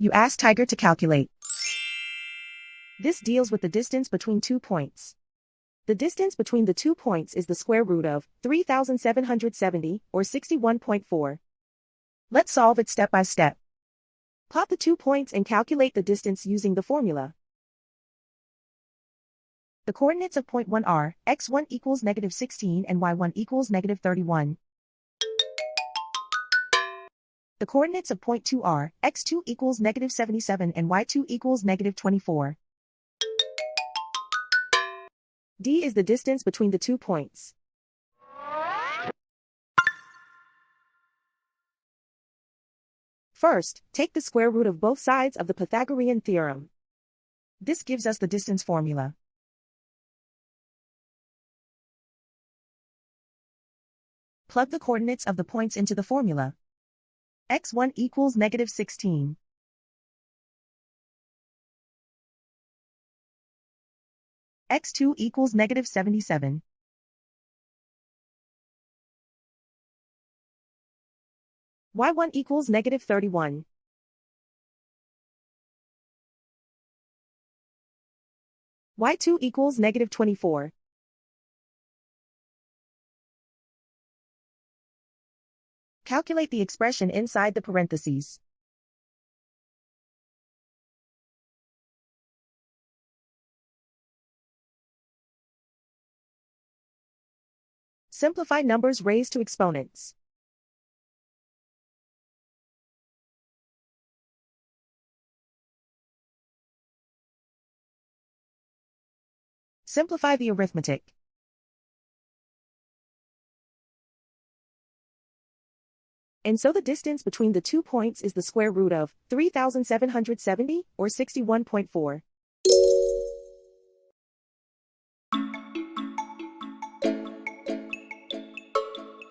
You ask Tiger to calculate. This deals with the distance between 2 points. The distance between the 2 points is the square root of 3,770, or 61.4. Let's solve it step by step. Plot the 2 points and calculate the distance using the formula. The coordinates of point 1 are x1 equals -16 and y1 equals -31. The coordinates of point 2 are x2 equals -77 and y2 equals -24. D is the distance between the 2 points. First, take the square root of both sides of the Pythagorean theorem. This gives us the distance formula. Plug the coordinates of the points into the formula. x1 equals -16. x2 equals -77. y1 equals -31. y2 equals -24. Calculate the expression inside the parentheses. Simplify numbers raised to exponents. Simplify the arithmetic. And so the distance between the 2 points is the square root of 3,770, or 61.4.